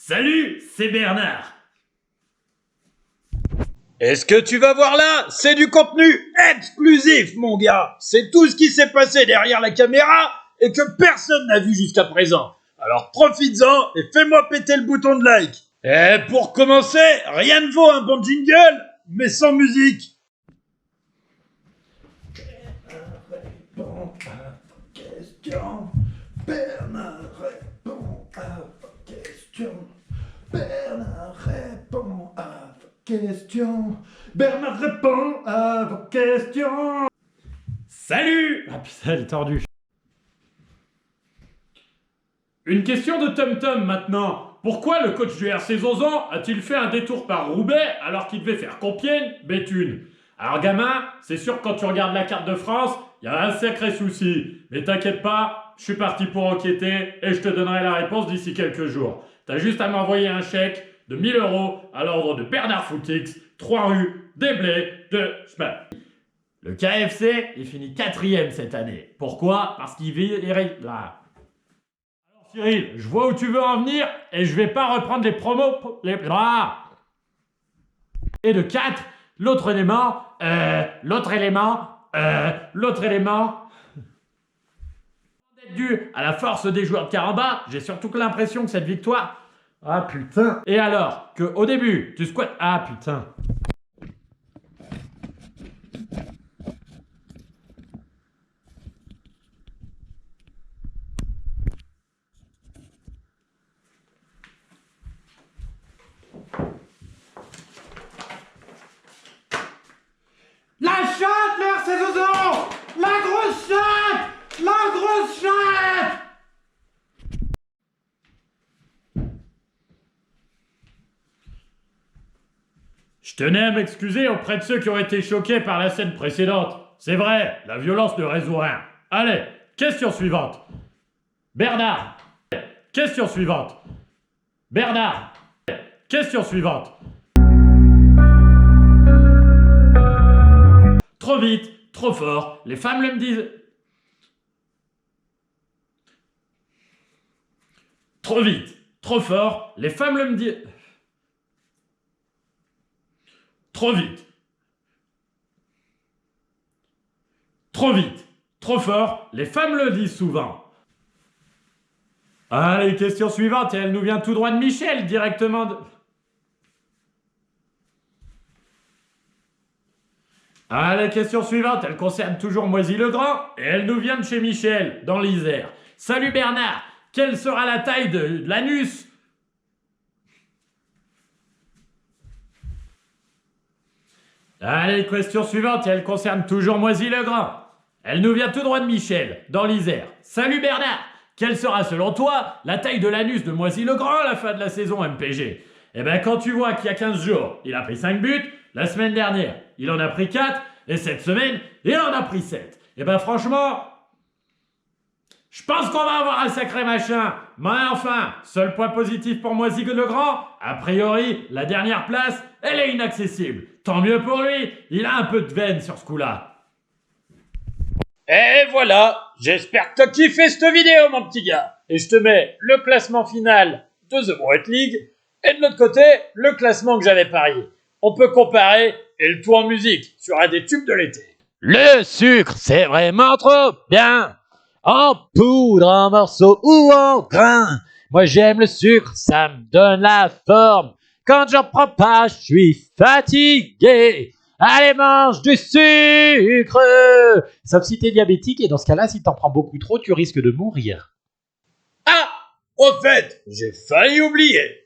Salut, c'est Bernard. Et ce que tu vas voir là, c'est du contenu exclusif, mon gars. C'est tout ce qui s'est passé derrière la caméra et que personne n'a vu jusqu'à présent. Alors profites-en et fais-moi péter le bouton de like. Et pour commencer, rien ne vaut un bon jingle, mais sans musique. Bernard répond à vos questions. Bernard répond à vos questions. Bernard répond à vos questions. Salut. Ah putain, elle est tordue. Une question de Tom Tom maintenant. Pourquoi le coach du RC Zonzan a-t-il fait un détour par Roubaix alors qu'il devait faire Compiègne, Béthune? Alors gamin, c'est sûr que quand tu regardes la carte de France, il y a un sacré souci. Mais t'inquiète pas, je suis parti pour enquêter et je te donnerai la réponse d'ici quelques jours. T'as juste à m'envoyer un chèque de 1000 € à l'ordre de Bernard Footix, 3 rue des Blés de Smack. Le KFC, il finit 4ème cette année. Pourquoi? Parce qu'il vit là. Alors Cyril, je vois où tu veux en venir et je vais pas reprendre les promos. Et de 4, l'autre élément. Dû à la force des joueurs de Caramba, j'ai surtout que l'impression que cette victoire... Ah putain. Et alors, que au début, tu squattes... Ah putain. La chatte, le RC Zonzan. La grosse chatte. La grosse chatte. Je tenais à m'excuser auprès de ceux qui ont été choqués par la scène précédente. C'est vrai, la violence ne résout rien. Allez, question suivante. Bernard. Question suivante. Bernard. Question suivante. Trop vite, trop fort, les femmes le me disent... Trop vite, trop fort, les femmes le me disent... Trop vite. Trop vite, trop fort, les femmes le disent souvent. Allez, question suivante, et elle nous vient tout droit de Michel, directement de... Allez, question suivante, elle concerne toujours Moisy-le-Grand, et elle nous vient de chez Michel, dans l'Isère. Salut Bernard, quelle sera la taille de l'anus? Allez, question suivante, et elle concerne toujours Moisy-le-Grand. Elle nous vient tout droit de Michel, dans l'Isère. Salut Bernard, quelle sera selon toi la taille de l'anus de Moisy-le-Grand à la fin de la saison MPG? Eh ben quand tu vois qu'il y a 15 jours, il a pris 5 buts, la semaine dernière, il en a pris 4, et cette semaine, il en a pris 7. Eh ben franchement, je pense qu'on va avoir un sacré machin. Mais enfin, seul point positif pour Moisy-le-Grand, a priori, la dernière place, elle est inaccessible. Tant mieux pour lui, il a un peu de veine sur ce coup-là. Et voilà, j'espère que t'as kiffé cette vidéo, mon petit gars. Et je te mets le classement final de The Brouette League, et de l'autre côté, le classement que j'avais parié. On peut comparer et le tout en musique sur un des tubes de l'été. Le sucre, c'est vraiment trop bien. En poudre, en morceaux ou en grains. Moi j'aime le sucre, ça me donne la forme. Quand j'en prends pas, je suis fatigué. Allez, mange du sucre. Sauf si t'es diabétique et dans ce cas-là, si t'en prends beaucoup trop, tu risques de mourir. Ah, au fait, j'ai failli oublier.